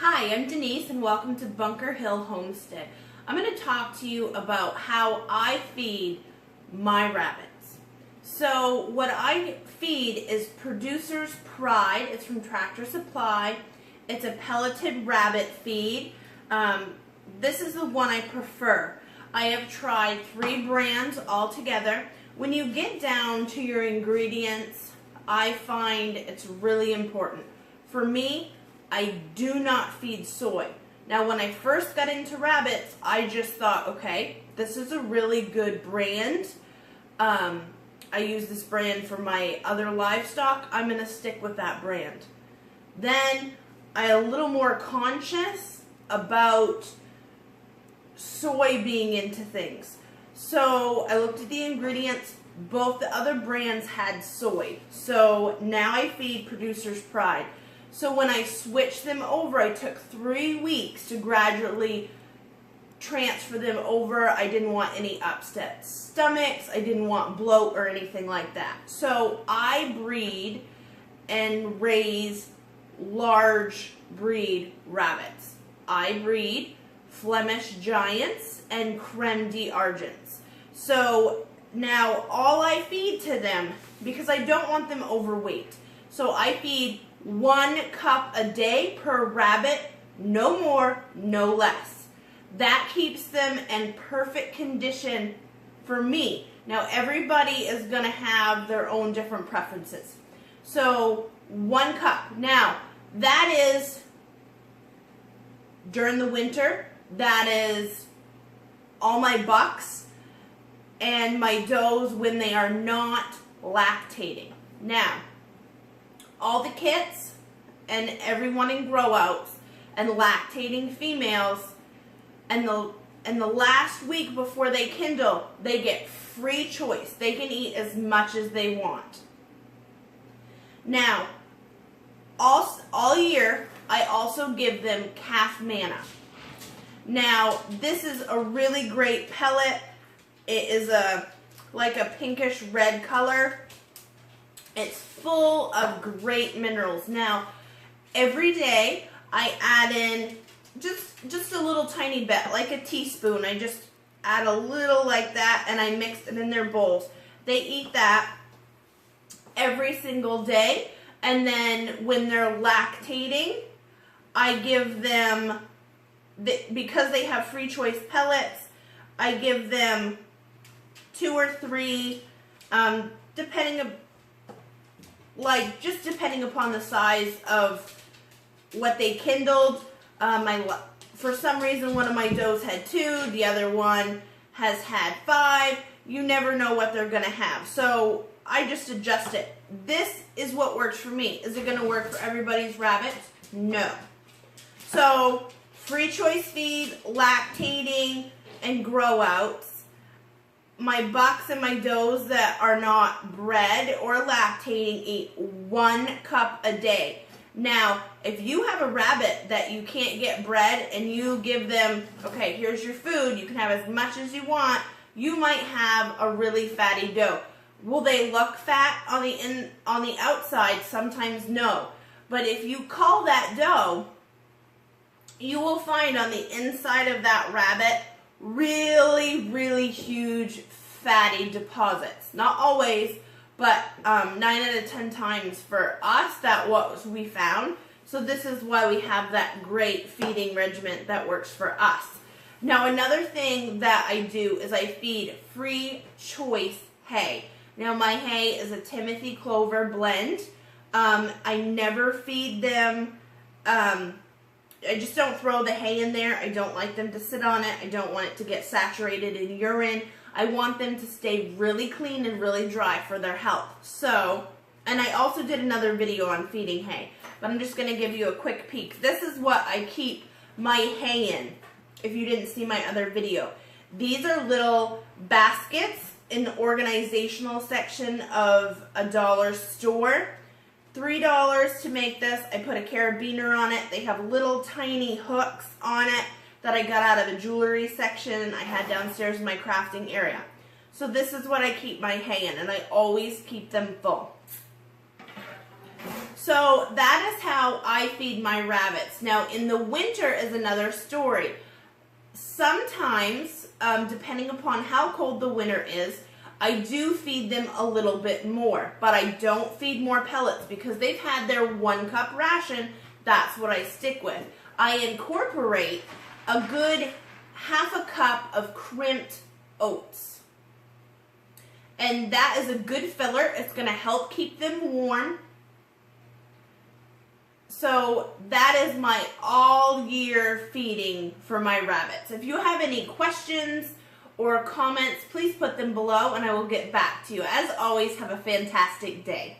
Hi, I'm Denise and welcome to Bunker Hill Homestead. I'm going to talk to you about how I feed my rabbits. So what I feed is Producer's Pride. It's from Tractor Supply. It's a pelleted rabbit feed. This is the one I prefer. I have tried 3 brands altogether. When you get down to your ingredients, I find it's really important. For me, I do not feed soy. Now, when I first got into rabbits, I just thought, okay, this is a really good brand. I use this brand for my other livestock. I'm going to stick with that brand. Then I am a little more conscious about soy being into things. So I looked at the ingredients. Both the other brands had soy. So now I feed Producer's Pride. So when I switched them over, I took 3 weeks to gradually transfer them over. I didn't want any upset stomachs. I didn't want bloat or anything like that. So I breed and raise large breed rabbits. I breed Flemish Giants and Creme d'Argents. So now all I feed to them, because I don't want them overweight, so I feed 1 cup a day per rabbit, no more, no less. That keeps them in perfect condition for me. Now everybody is going to have their own different preferences. So 1 cup. Now that is during the winter. That is all my bucks and my does when they are not lactating. Now, all the kits and everyone in grow outs and lactating females and the last week before they kindle, they get free choice. They can eat as much as they want. Now, all year, I also give them calf manna. Now, this is a really great pellet. It is like a pinkish red color. It's full of great minerals. Now, every day I add in just a little tiny bit, like a teaspoon. I just add a little like that and I mix it in their bowls. They eat that every single day. And then when they're lactating, I give them, because they have free choice pellets, I give them 2 or 3, depending upon the size of what they kindled. For some reason, one of my does had 2, the other one has had 5. You never know what they're going to have. So I just adjust it. This is what works for me. Is it going to work for everybody's rabbits? No. So free choice feed, lactating, and grow outs. My bucks and my does that are not bred or lactating eat 1 cup a day. Now, if you have a rabbit that you can't get bred and you give them, okay, here's your food, you can have as much as you want, you might have a really fatty doe. Will they look fat on the outside? Sometimes no. But if you cull that doe, you will find on the inside of that rabbit really, really huge fatty deposits. Not always, but 9 out of 10 times for us, that's what we found. So this is why we have that great feeding regimen that works for us. Now, another thing that I do is I feed free choice hay. Now, my hay is a Timothy Clover blend. I never feed them, I just don't throw the hay in there. I don't like them to sit on it. I don't want it to get saturated in urine. I want them to stay really clean and really dry for their health. So, and I also did another video on feeding hay, but I'm just going to give you a quick peek. This is what I keep my hay in, if you didn't see my other video. These are little baskets in the organizational section of a dollar store. $3 to make this. I put a carabiner on it. They have little tiny hooks on it that I got out of a jewelry section I had downstairs in my crafting area. So this is what I keep my hay in, and I always keep them full. So that is how I feed my rabbits. Now in the winter is another story. Sometimes, depending upon how cold the winter is, I do feed them a little bit more, but I don't feed more pellets because they've had their 1 cup ration. That's what I stick with. I incorporate a good half a cup of crimped oats. And that is a good filler. It's going to help keep them warm. So that is my all year feeding for my rabbits. If you have any questions or comments, please put them below and I will get back to you. As always, have a fantastic day.